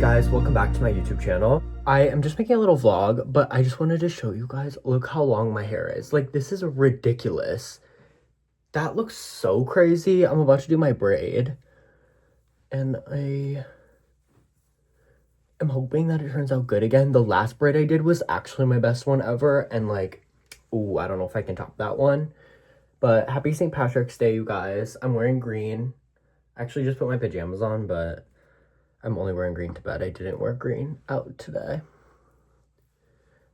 guys, welcome back to my YouTube channel. I am just making a little vlog, but I just wanted to show you guys, look how long my hair is. Like, this is ridiculous. That looks so crazy. I'm about to do my braid. And I am hoping that it turns out good again. The last braid I did was actually my best one ever. And like, ooh, I don't know if I can top that one. But happy St. Patrick's Day, you guys. I'm wearing green. I actually just put my pajamas on, but I'm only wearing green to bed. I didn't wear green out today.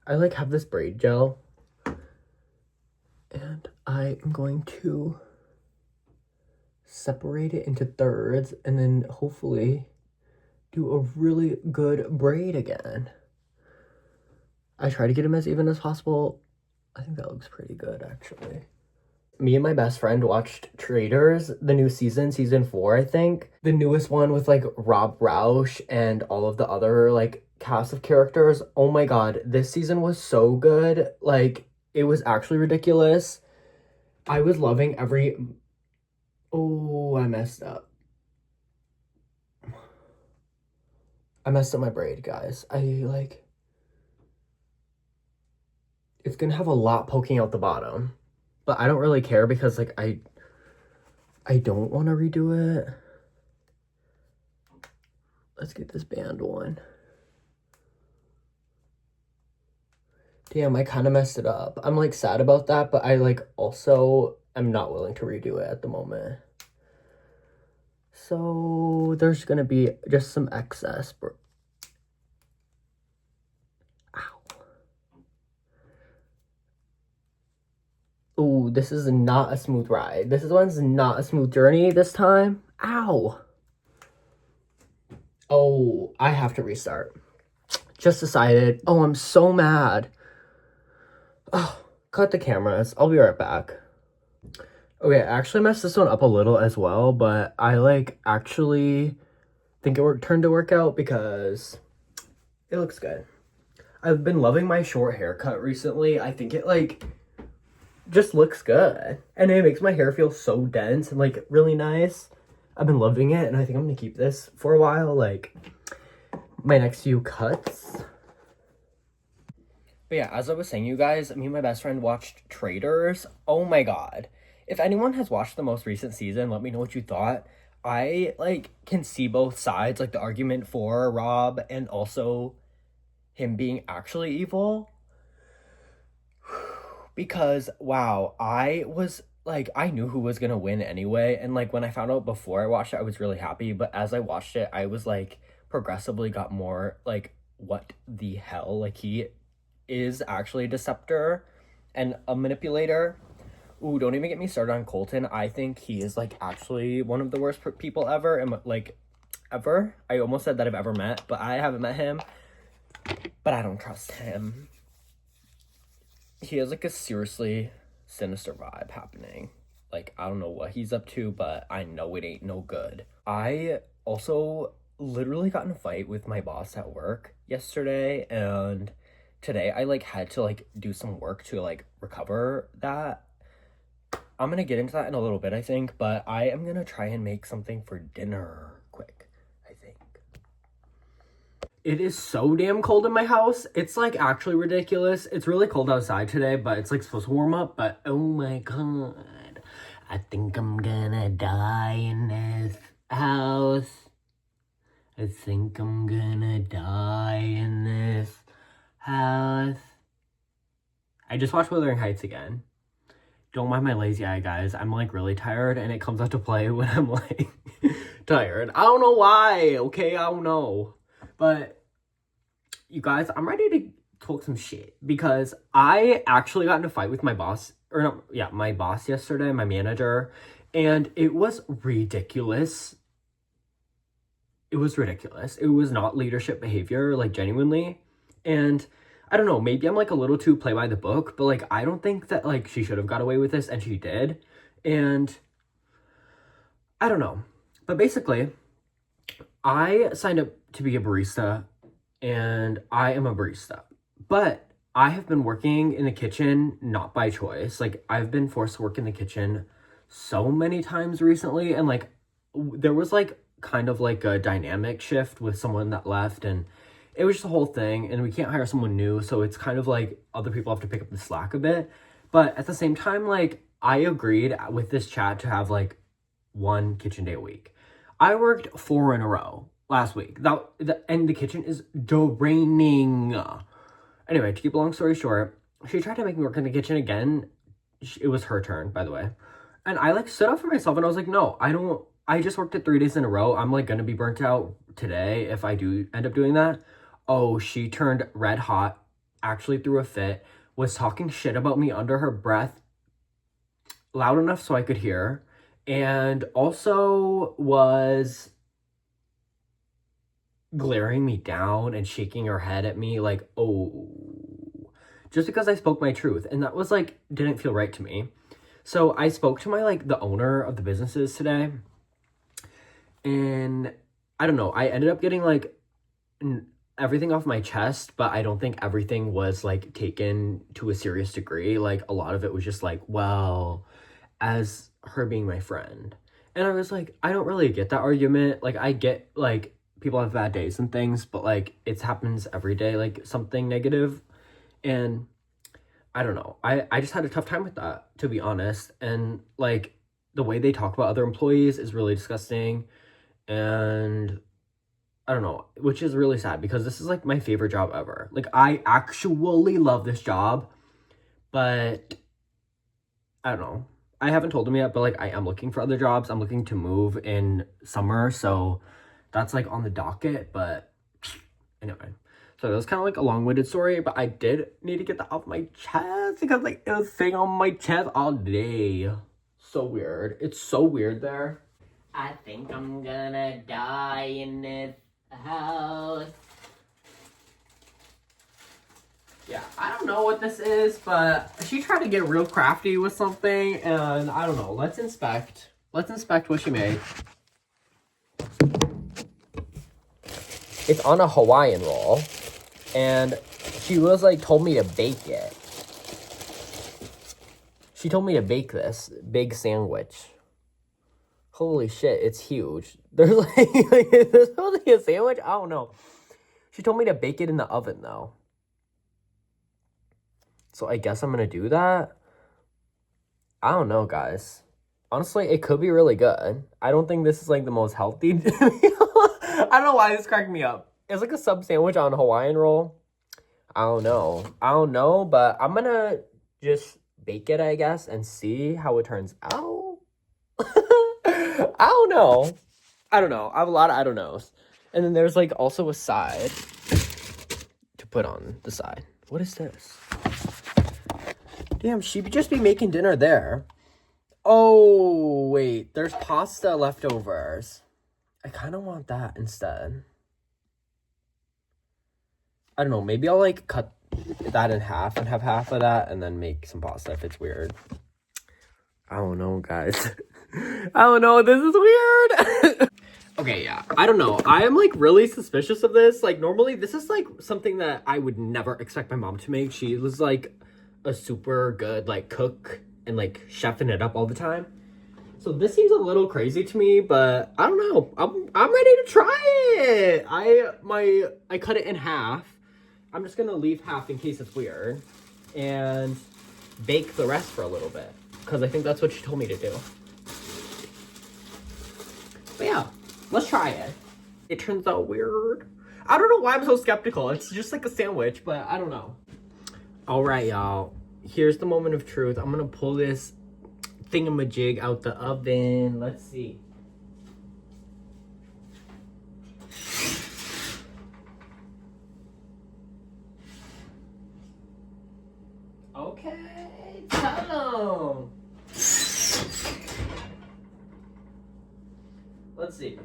I like have this braid gel. And I am going to separate it into thirds and then hopefully do a really good braid again. I try to get them as even as possible. I think that looks pretty good, actually. Me and my best friend watched Traitors, the new season 4, I think. The newest one with like Rob Roush and all of the other like cast of characters. Oh my god, this season was so good. Like, it was actually ridiculous. I was loving every... Oh, I messed up. I messed up my braid, guys. It's gonna have a lot poking out the bottom. But I don't really care because, like, I don't want to redo it. Let's get this band one. Damn, I kind of messed it up. I'm, like, sad about that, but I, like, also am not willing to redo it at the moment. So, there's gonna be just some excess. Ooh, this is not a smooth ride. This one's not a smooth journey this time. Ow. Oh, I have to restart. Just decided. Oh, I'm so mad. Oh, cut the cameras. I'll be right back. Okay, I actually messed this one up a little as well, but I, like, actually think it turned to work out because it looks good. I've been loving my short haircut recently. I think it, like, just looks good. And it makes my hair feel so dense and, like, really nice. I've been loving it, and I think I'm gonna keep this for a while, like, my next few cuts. But yeah, as I was saying, you guys, me and my best friend watched Traitors. Oh my god. If anyone has watched the most recent season, let me know what you thought. I, like, can see both sides, like, the argument for Rob and also him being actually evil. Because, wow, I was, like, I knew who was gonna win anyway, and, like, when I found out before I watched it, I was really happy, but as I watched it, I was, like, progressively got more, like, what the hell? Like, he is actually a deceptor and a manipulator. Ooh, don't even get me started on Colton. I think he is, like, actually one of the worst people ever, and, like, ever. I almost said that I've ever met, but I haven't met him, but I don't trust him. He has, like, a seriously sinister vibe happening. Like, I don't know what he's up to, but I know it ain't no good. I also literally got in a fight with my boss at work yesterday, and today I, like, had to, like, do some work to, like, recover that. I'm gonna get into that in a little bit, I think, but I am gonna try and make something for dinner quick, I think. It is so damn cold in my house. It's, like, actually ridiculous. It's really cold outside today, but it's, like, supposed to warm up. But, oh my god. I think I'm gonna die in this house. I think I'm gonna die in this house. I just watched Wuthering Heights again. Don't mind my lazy eye, guys. I'm, like, really tired, and it comes out to play when I'm, like, tired. I don't know why, okay? I don't know. But you guys, I'm ready to talk some shit because I actually got in a fight with my boss, or no, yeah, my boss yesterday, my manager, and it was ridiculous. It was ridiculous. It was not leadership behavior, like, genuinely. And I don't know, maybe I'm, like, a little too play by the book, but, like, I don't think that, like, she should have got away with this, and she did. And I don't know. But basically, I signed up to be a barista, and I am a barista. But I have been working in the kitchen not by choice. Like, I've been forced to work in the kitchen so many times recently, and, like, there was, like, kind of like a dynamic shift with someone that left, and it was just a whole thing, and we can't hire someone new, so it's kind of like other people have to pick up the slack a bit. But at the same time, like, I agreed with this chat to have like one kitchen day a week. I worked 4 in a row last week. And the kitchen is draining. Anyway, to keep a long story short, she tried to make me work in the kitchen again. It was her turn, by the way. And I like stood up for myself and I was like, no, I just worked it 3 days in a row. I'm like gonna be burnt out today if I do end up doing that. Oh, she turned red hot, actually threw a fit, was talking shit about me under her breath, loud enough so I could hear, and also was glaring me down and shaking her head at me like, oh, just because I spoke my truth. And that was like, didn't feel right to me. So I spoke to my, like, the owner of the businesses today, and I don't know, I ended up getting like everything off my chest, but I don't think everything was like taken to a serious degree. Like, a lot of it was just like, well, as her being my friend. And I was like, I don't really get that argument. Like, I get like people have bad days and things, but like it happens every day, like something negative. And I don't know. I just had a tough time with that, to be honest. And like the way they talk about other employees is really disgusting. And I don't know, which is really sad because this is like my favorite job ever. Like, I actually love this job, but I don't know. I haven't told him yet, but like I am looking for other jobs. I'm looking to move in summer, so that's like on the docket. But anyway, so that was kind of like a long-winded story, but I did need to get that off my chest because like it was sitting on my chest all day. So weird. It's so weird there. I think I'm gonna die in this house. Yeah, I don't know what this is, but she tried to get real crafty with something, and I don't know. Let's inspect what she made. It's on a Hawaiian roll, and she was like, told me to bake it. She told me to bake this big sandwich. Holy shit, it's huge. There's like is this supposed to be a sandwich? I don't know. She told me to bake it in the oven, though. So I guess I'm gonna do that. I don't know, guys. Honestly, it could be really good. I don't think this is like the most healthy meal. I don't know why this cracked me up. It's like a sub sandwich on a Hawaiian roll. I don't know, but I'm gonna just bake it, I guess, and see how it turns out. I don't know. I have a lot of I don't knows. And then there's like also a side to put on the side. What is this? Damn, she'd just be making dinner there. Oh, wait. There's pasta leftovers. I kind of want that instead. I don't know. Maybe I'll, like, cut that in half and have half of that and then make some pasta if it's weird. I don't know, guys. I don't know. This is weird. Okay, yeah. I don't know. I am, like, really suspicious of this. Like, normally, this is, like, something that I would never expect my mom to make. She was, like, a super good like cook and like chefing it up all the time. So this seems a little crazy to me, but I don't know. I'm ready to try it. I cut it in half. I'm just gonna leave half in case it's weird and bake the rest for a little bit because I think that's what she told me to do. But yeah, let's try it. It turns out weird. I don't know why I'm so skeptical. It's just like a sandwich, but I don't know. All right, y'all. Here's the moment of truth. I'm gonna pull this thingamajig out the oven. Let's see. Okay, tell 'em. Let's see.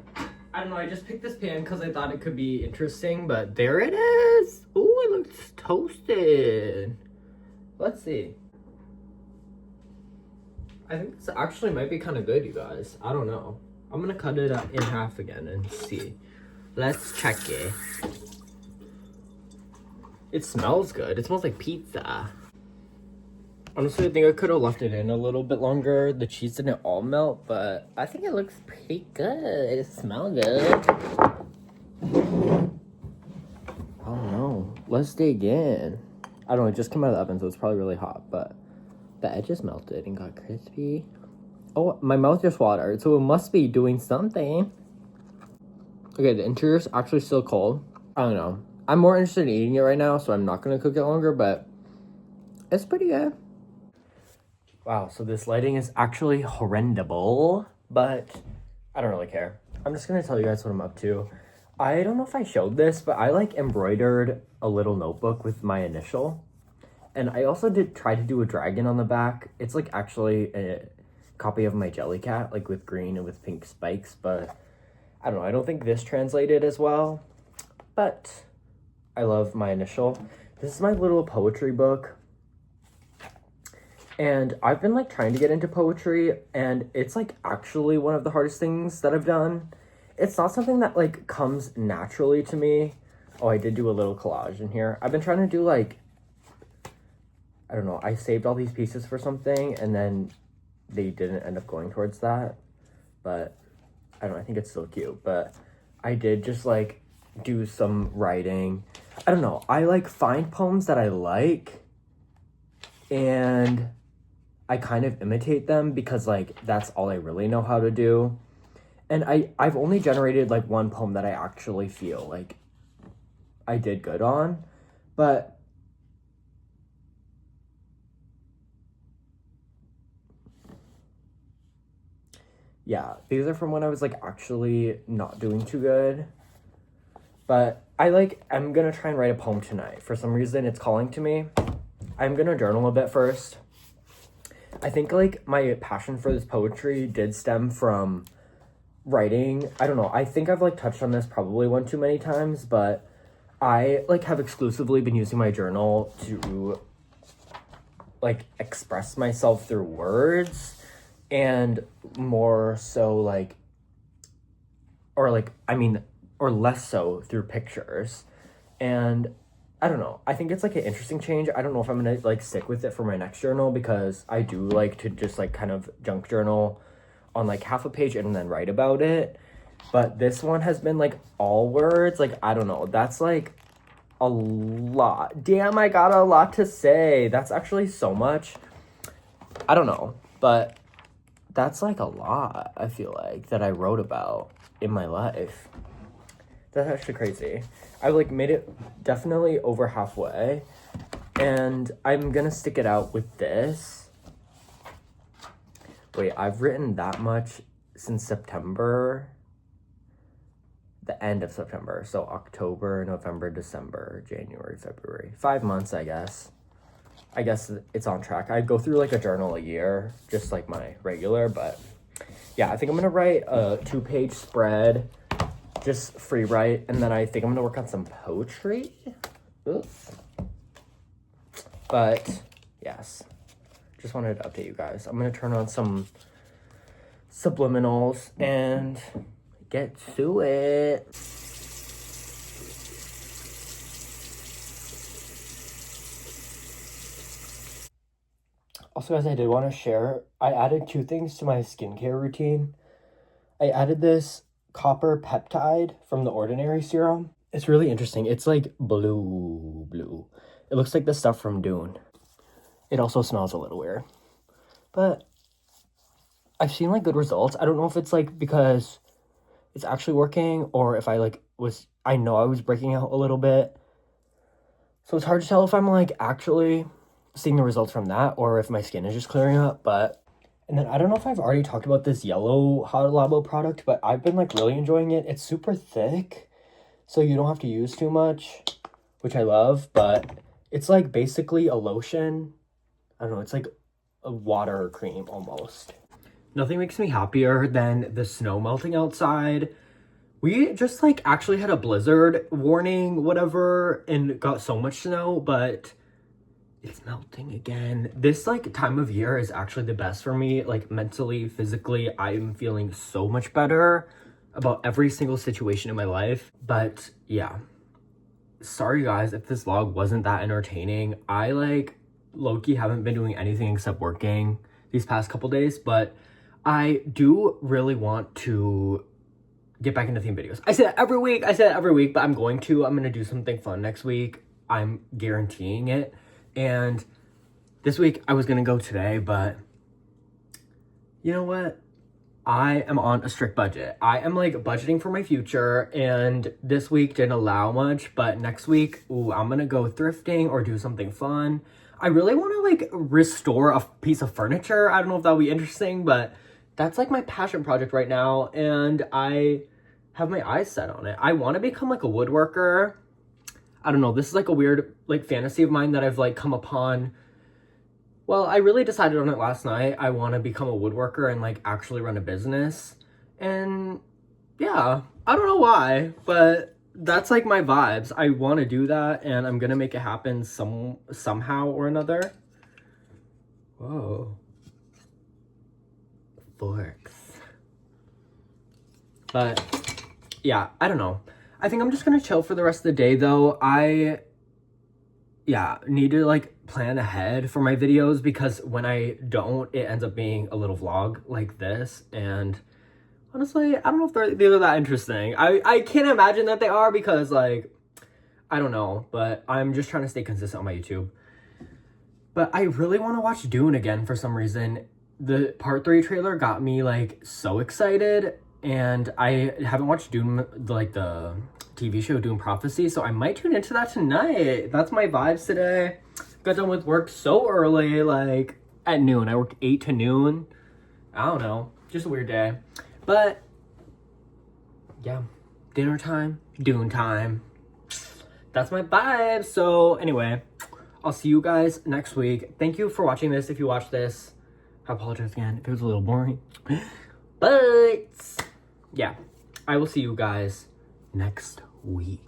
I don't know, I just picked this pan because I thought it could be interesting, but there it is. Ooh, it looks toasted. Let's see. I think this actually might be kind of good, you guys. I don't know. I'm gonna cut it up in half again and see. Let's check it. It smells good. It smells like pizza. Honestly, I think I could have left it in a little bit longer. The cheese didn't all melt, but I think it looks pretty good. It smells good. I don't know. Let's dig in. I don't know, it just came out of the oven, so it's probably really hot, but the edges melted and got crispy. Oh, my mouth just watered, so it must be doing something. Okay, the interior's actually still cold. I don't know. I'm more interested in eating it right now, so I'm not going to cook it longer, but it's pretty good. Wow, so this lighting is actually horrendable, but I don't really care. I'm just going to tell you guys what I'm up to. I don't know if I showed this, but I like embroidered a little notebook with my initial. And I also did try to do a dragon on the back. It's like actually a copy of my Jellycat, like with green and with pink spikes, but I don't know. I don't think this translated as well, but I love my initial. This is my little poetry book. And I've been like trying to get into poetry, and it's like actually one of the hardest things that I've done. It's not something that like comes naturally to me. Oh, I did do a little collage in here. I've been trying to do like, I don't know, I saved all these pieces for something and then they didn't end up going towards that. But I don't know, I think it's still cute. But I did just like do some writing. I don't know, I like find poems that I like and I kind of imitate them because like that's all I really know how to do. And I've only generated like one poem that I actually feel like I did good on, but yeah, these are from when I was like actually not doing too good. But I'm gonna try and write a poem tonight. For some reason, it's calling to me. I'm gonna journal a bit first. I think like my passion for this poetry did stem from writing. I don't know, I think I've like touched on this probably one too many times, but I like have exclusively been using my journal to like express myself through words, and more so like, or like, I mean, or less so through pictures. And I don't know, I think it's like an interesting change. I don't know if I'm gonna like stick with it for my next journal, because I do like to just like kind of junk journal on like half a page and then write about it. But this one has been like all words. Like, I don't know, that's like a lot. Damn, I got a lot to say. That's actually so much. I don't know, but that's like a lot, I feel like, that I wrote about in my life. That's actually crazy. I like made it definitely over halfway, and I'm gonna stick it out with this. Wait, I've written that much since September, the end of September. So October, November, December, January, February. 5 months, I guess. I guess it's on track. I go through like a journal a year, just like my regular, but yeah, I think I'm gonna write a 2-page spread, just free write, and then I think I'm gonna work on some poetry. Oops. But yes, just wanted to update you guys. I'm gonna turn on some subliminals and get to it. Also, guys, I did want to share, I added 2 things to my skincare routine. I added this copper peptide from the Ordinary serum. It's really interesting. It's like blue. It looks like the stuff from Dune. It also smells a little weird, but I've seen like good results. I don't know if it's like because it's actually working, or if I know I was breaking out a little bit. So it's hard to tell if I'm like actually seeing the results from that, or if my skin is just clearing up. But, and then I don't know if I've already talked about this yellow Hada Labo product, but I've been like really enjoying it. It's super thick, so you don't have to use too much, which I love. But it's like basically a lotion. I don't know, it's like a water cream almost. Nothing makes me happier than the snow melting outside. We just like actually had a blizzard warning, whatever, and got so much snow, but it's melting again. This like time of year is actually the best for me, like mentally, physically. I'm feeling so much better about every single situation in my life. But yeah, sorry guys if this vlog wasn't that entertaining. I like low-key haven't been doing anything except working these past couple days, but I do really want to get back into theme videos. I say that every week, but I'm going to do something fun next week. I'm guaranteeing it. And this week I was gonna go today, but you know what? I am on a strict budget. I am like budgeting for my future, and this week didn't allow much, but next week, ooh, I'm gonna go thrifting or do something fun. I really want to like restore a piece of furniture. I don't know if that'll be interesting, but that's like my passion project right now, and I have my eyes set on it. I want to become like a woodworker. I don't know, this is like a weird like fantasy of mine that I've like come upon. Well, I really decided on it last night. I want to become a woodworker and like actually run a business. And yeah, I don't know why, but that's like my vibes. I want to do that, and I'm going to make it happen somehow or another. Whoa. Forks. But yeah, I don't know. I think I'm just going to chill for the rest of the day though. I need to like plan ahead for my videos, because when I don't, it ends up being a little vlog like this, and honestly, I don't know if they're that interesting. I can't imagine that they are, because like, I don't know, but I'm just trying to stay consistent on my YouTube. But I really want to watch Dune again for some reason. The part 3 trailer got me like so excited, and I haven't watched Dune, like the TV show Dune Prophecy, so I might tune into that tonight. That's my vibes today. Got done with work so early, like at noon. I worked 8 to noon. I don't know, just a weird day. But yeah, dinner time, Dune time. That's my vibes. So anyway, I'll see you guys next week. Thank you for watching this. If you watched this, I apologize again if it was a little boring. But yeah, I will see you guys next week.